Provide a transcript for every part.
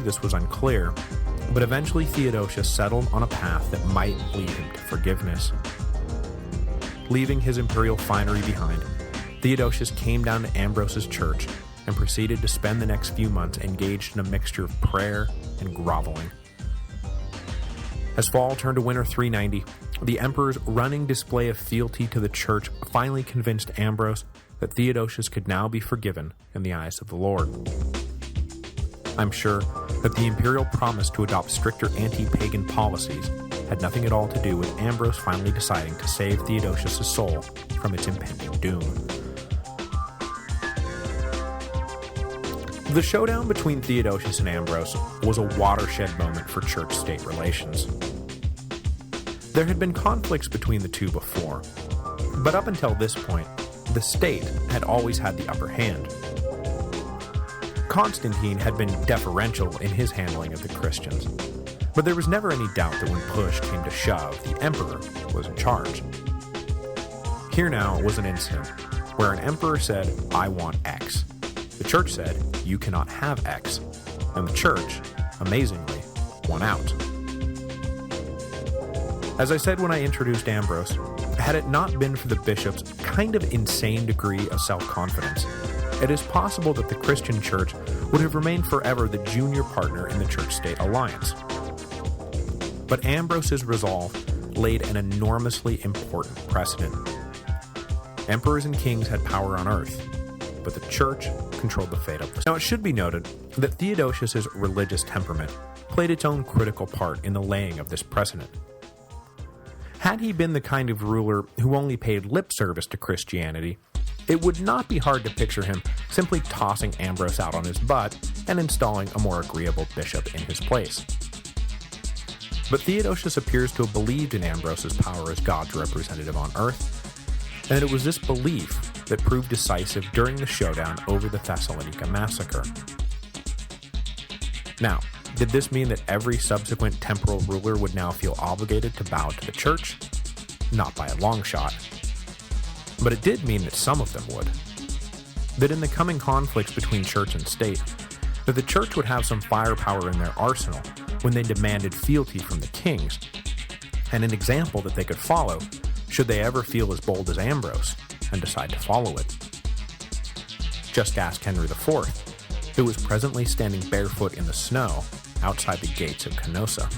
this was unclear, but eventually Theodosius settled on a path that might lead him to forgiveness. Leaving his imperial finery behind, Theodosius came down to Ambrose's church and proceeded to spend the next few months engaged in a mixture of prayer and groveling. As fall turned to winter 390, the emperor's running display of fealty to the church finally convinced Ambrose that Theodosius could now be forgiven in the eyes of the Lord. I'm sure that the imperial promise to adopt stricter anti-pagan policies had nothing at all to do with Ambrose finally deciding to save Theodosius' soul from its impending doom. The showdown between Theodosius and Ambrose was a watershed moment for church-state relations. There had been conflicts between the two before, but up until this point, the state had always had the upper hand. Constantine had been deferential in his handling of the Christians, but there was never any doubt that when push came to shove, the emperor was in charge. Here now was an incident where an emperor said, "I want X." The church said, "You cannot have X," and the church, amazingly, won out. As I said when I introduced Ambrose, had it not been for the bishop's kind of insane degree of self-confidence, it is possible that the Christian church would have remained forever the junior partner in the church-state alliance. But Ambrose's resolve laid an enormously important precedent. Emperors and kings had power on earth, but the church controlled the fate of the... Now it should be noted that Theodosius' religious temperament played its own critical part in the laying of this precedent. Had he been the kind of ruler who only paid lip service to Christianity, it would not be hard to picture him simply tossing Ambrose out on his butt and installing a more agreeable bishop in his place. But Theodosius appears to have believed in Ambrose's power as God's representative on earth, and it was this belief that proved decisive during the showdown over the Thessalonica massacre. Now, did this mean that every subsequent temporal ruler would now feel obligated to bow to the church? Not by a long shot. But it did mean that some of them would. That in the coming conflicts between church and state, that the church would have some firepower in their arsenal when they demanded fealty from the kings, and an example that they could follow should they ever feel as bold as Ambrose and decide to follow it. Just ask Henry IV, who was presently standing barefoot in the snow outside the gates of Canossa.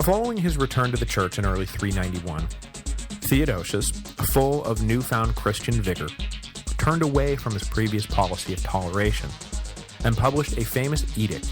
Following his return to the church in early 391, Theodosius, full of newfound Christian vigor, turned away from his previous policy of toleration and published a famous edict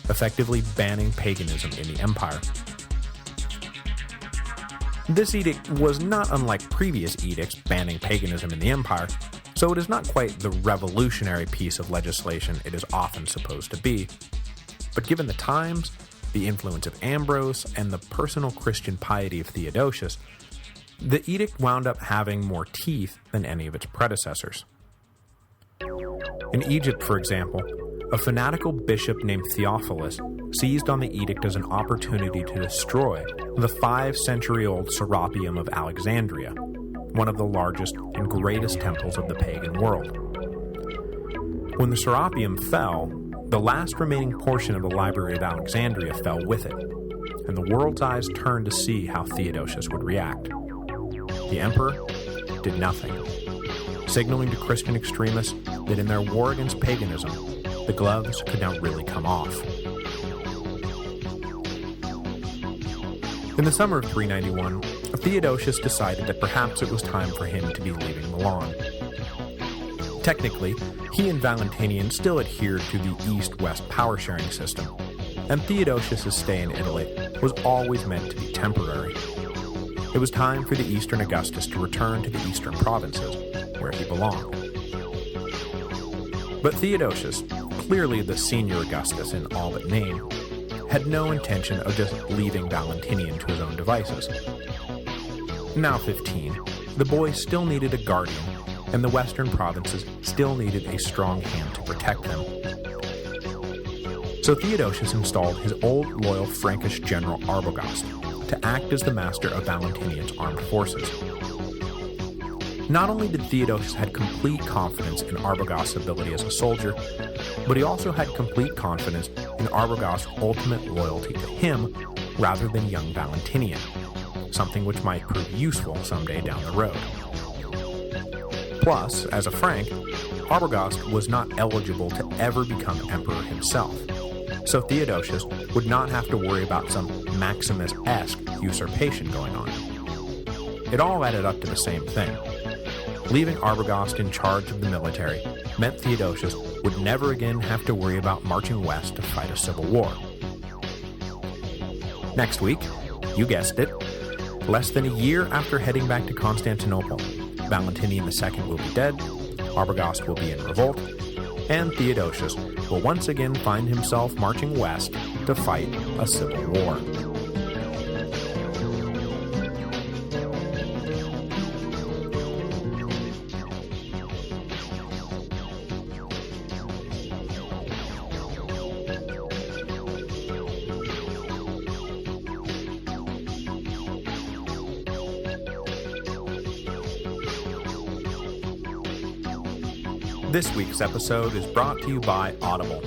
effectively banning paganism in the empire. This edict was not unlike previous edicts banning paganism in the empire, so it is not quite the revolutionary piece of legislation it is often supposed to be. But given the times, the influence of Ambrose, and the personal Christian piety of Theodosius, the edict wound up having more teeth than any of its predecessors. In Egypt, for example, a fanatical bishop named Theophilus seized on the edict as an opportunity to destroy the 5-century-old Serapeum of Alexandria, one of the largest and greatest temples of the pagan world. When the Serapeum fell, the last remaining portion of the Library of Alexandria fell with it, and the world's eyes turned to see how Theodosius would react. The emperor did nothing, signaling to Christian extremists that in their war against paganism, the gloves could now really come off. In the summer of 391, Theodosius decided that perhaps it was time for him to be leaving Milan. Technically, he and Valentinian still adhered to the East-West power-sharing system, and Theodosius' stay in Italy was always meant to be temporary. It was time for the Eastern Augustus to return to the Eastern provinces, where he belonged. But Theodosius, clearly the senior Augustus in all but name, had no intention of just leaving Valentinian to his own devices. Now 15, the boy still needed a guardian, and the western provinces still needed a strong hand to protect them. So Theodosius installed his old loyal Frankish general Arbogast to act as the master of Valentinian's armed forces. Not only did Theodosius have complete confidence in Arbogast's ability as a soldier, but he also had complete confidence in Arbogast's ultimate loyalty to him rather than young Valentinian, something which might prove useful someday down the road. Plus, as a Frank, Arbogast was not eligible to ever become emperor himself, so Theodosius would not have to worry about some Maximus-esque usurpation going on. It all added up to the same thing. Leaving Arbogast in charge of the military meant Theodosius would never again have to worry about marching west to fight a civil war. Next week, you guessed it, less than a year after heading back to Constantinople, Valentinian II will be dead, Arbogast will be in revolt, and Theodosius will once again find himself marching west to fight a civil war. This week's episode is brought to you by Audible.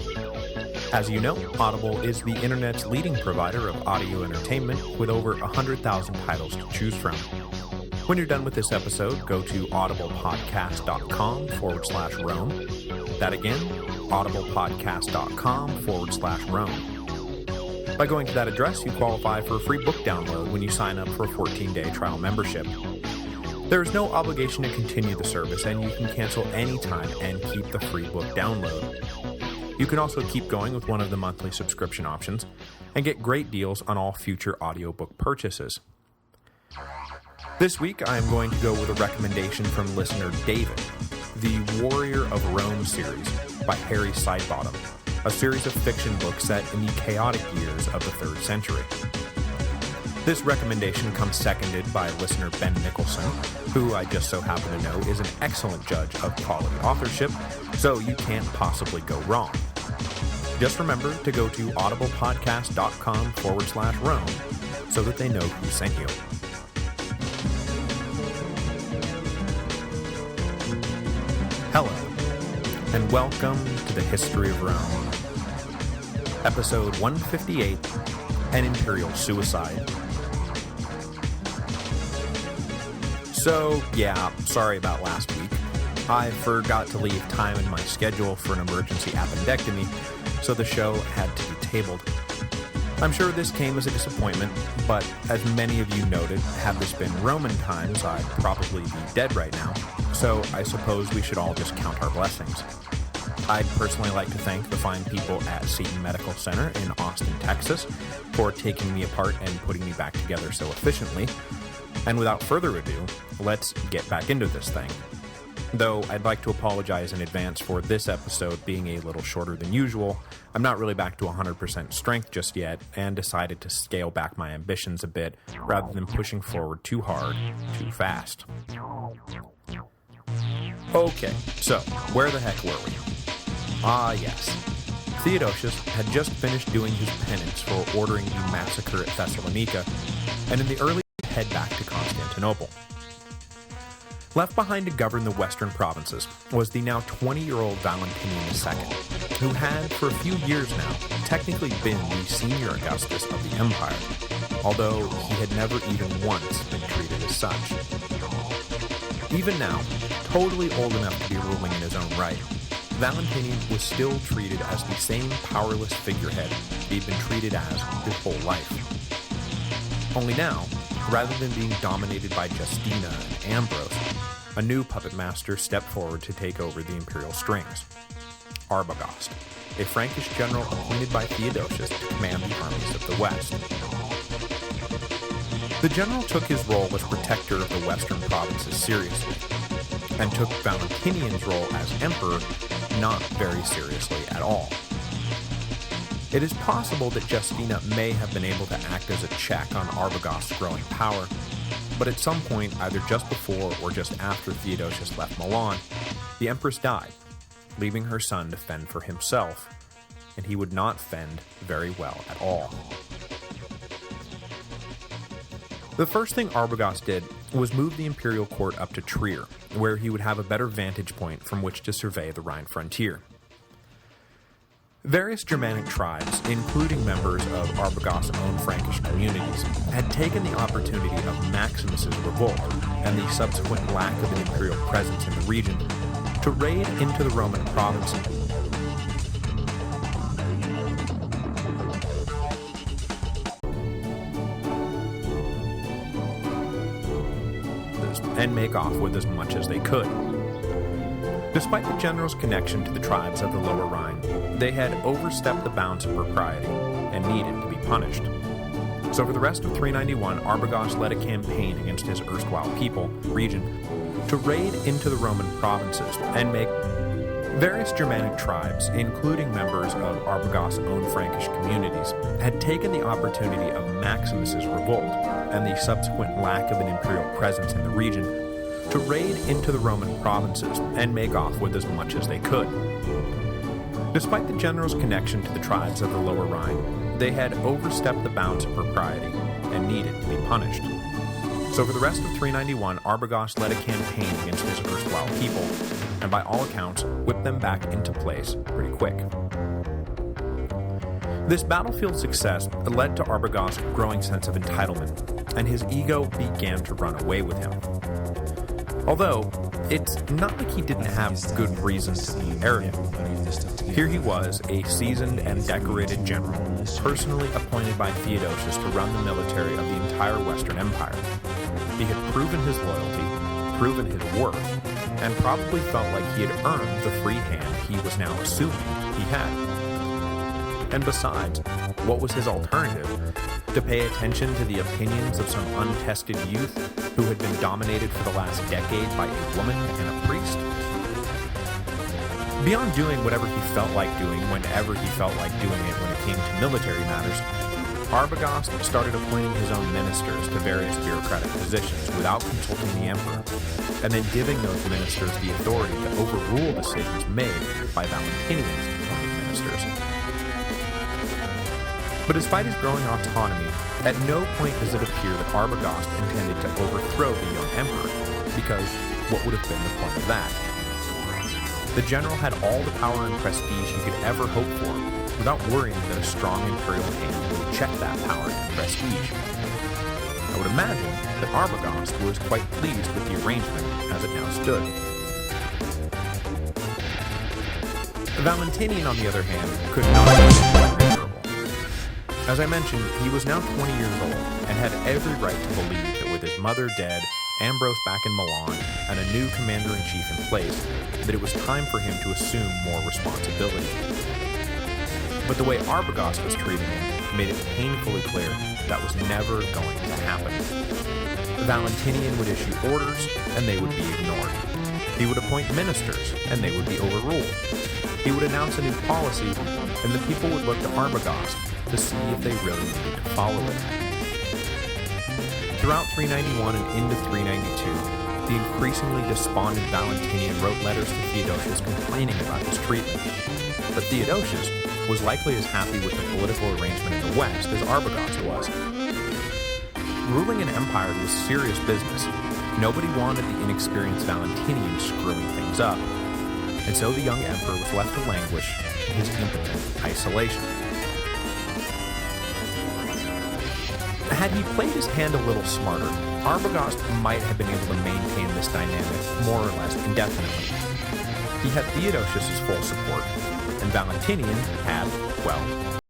As you know, Audible is the internet's leading provider of audio entertainment with over 100,000 titles to choose from. When you're done with this episode, go to audiblepodcast.com/Rome. That again, audiblepodcast.com/Rome. By going to that address, you qualify for a free book download when you sign up for a 14-day trial membership. There is no obligation to continue the service, and you can cancel anytime and keep the free book download. You can also keep going with one of the monthly subscription options and get great deals on all future audiobook purchases. This week, I am going to go with a recommendation from listener David, the Warrior of Rome series by Harry Sidebottom, a series of fiction books set in the chaotic years of the 3rd century. This recommendation comes seconded by listener Ben Nicholson, who I just so happen to know is an excellent judge of quality authorship, so you can't possibly go wrong. Just remember to go to audiblepodcast.com/Rome so that they know who sent you. Hello, and welcome to the History of Rome. Episode 158, An Imperial Suicide. So, yeah, sorry about last week. I forgot to leave time in my schedule for an emergency appendectomy, so the show had to be tabled. I'm sure this came as a disappointment, but as many of you noted, had this been Roman times, I'd probably be dead right now, so I suppose we should all just count our blessings. I'd personally like to thank the fine people at Seton Medical Center in Austin, Texas, for taking me apart and putting me back together so efficiently. And without further ado, let's get back into this thing. Though I'd like to apologize in advance for this episode being a little shorter than usual, I'm not really back to 100% strength just yet, and decided to scale back my ambitions a bit rather than pushing forward too hard, too fast. Okay, so where the heck were we? Ah yes, Theodosius had just finished doing his penance for ordering the massacre at Thessalonica, and in the early head back to Constantinople. Left behind to govern the western provinces was the now 20-year-old Valentinian II, who had, for a few years now, technically been the senior Augustus of the empire, although he had never even once been treated as such. Even now, totally old enough to be ruling in his own right, Valentinian was still treated as the same powerless figurehead he'd been treated as his whole life. Only now, rather than being dominated by Justina and Ambrose, a new puppet master stepped forward to take over the imperial strings. Arbogast, a Frankish general appointed by Theodosius to command the armies of the west. The general took his role as protector of the western provinces seriously, and took Valentinian's role as emperor not very seriously at all. It is possible that Justina may have been able to act as a check on Arbogast's growing power, but at some point, either just before or just after Theodosius left Milan, the empress died, leaving her son to fend for himself, and he would not fend very well at all. The first thing Arbogast did was move the imperial court up to Trier, where he would have a better vantage point from which to survey the Rhine frontier. Various Germanic tribes, including members of Arbogast's own Frankish communities, had taken the opportunity of Maximus's revolt and the subsequent lack of an imperial presence in the region to raid into the Roman provinces and make off with as much as they could. Despite the general's connection to the tribes of the Lower Rhine, they had overstepped the bounds of propriety and needed to be punished. So for the rest of 391, Arbogast led a campaign against his erstwhile region, to raid into the Roman provinces and make various Germanic tribes, including members of Arbogast's own Frankish communities, had taken the opportunity of Maximus's revolt and the subsequent lack of an imperial presence in the region to raid into the Roman provinces and make off with as much as they could. Despite the general's connection to the tribes of the Lower Rhine, they had overstepped the bounds of propriety and needed to be punished. So for the rest of 391, Arbogast led a campaign against his erstwhile people, and by all accounts, whipped them back into place pretty quick. This battlefield success led to Arbogast's growing sense of entitlement, and his ego began to run away with him. Although, it's not like he didn't have good reason to be arrogant. Here he was, a seasoned and decorated general, personally appointed by Theodosius to run the military of the entire Western Empire. He had proven his loyalty, proven his worth, and probably felt like he had earned the free hand he was now assuming he had. And besides, what was his alternative? To pay attention to the opinions of some untested youth who had been dominated for the last decade by a woman and a priest? Beyond doing whatever he felt like doing whenever he felt like doing it when it came to military matters, Arbogast started appointing his own ministers to various bureaucratic positions without consulting the emperor, and then giving those ministers the authority to overrule decisions made by Valentinian's appointed ministers. But despite his growing autonomy, at no point does it appear that Arbogast intended to overthrow the young emperor, because what would have been the point of that? The general had all the power and prestige he could ever hope for, without worrying that a strong imperial hand would check that power and prestige. I would imagine that Arbogast was quite pleased with the arrangement as it now stood. Valentinian, on the other hand, could not be miserable. As I mentioned, he was now 20 years old, and had every right to believe that with his mother dead, Ambrose back in Milan, and a new commander-in-chief in place, that it was time for him to assume more responsibility. But the way Arbogast was treating him made it painfully clear that was never going to happen. Valentinian would issue orders, and they would be ignored. He would appoint ministers, and they would be overruled. He would announce a new policy, and the people would look to Arbogast to see if they really needed to follow it. Throughout 391 and into 392, the increasingly despondent Valentinian wrote letters to Theodosius complaining about his treatment. But Theodosius was likely as happy with the political arrangement in the West as Arbogast was. Ruling an empire was serious business. Nobody wanted the inexperienced Valentinian screwing things up, and so the young emperor was left to languish in his impotent isolation. Had he played his hand a little smarter, Arbogast might have been able to maintain this dynamic more or less indefinitely. He had Theodosius' full support, and Valentinian had, well,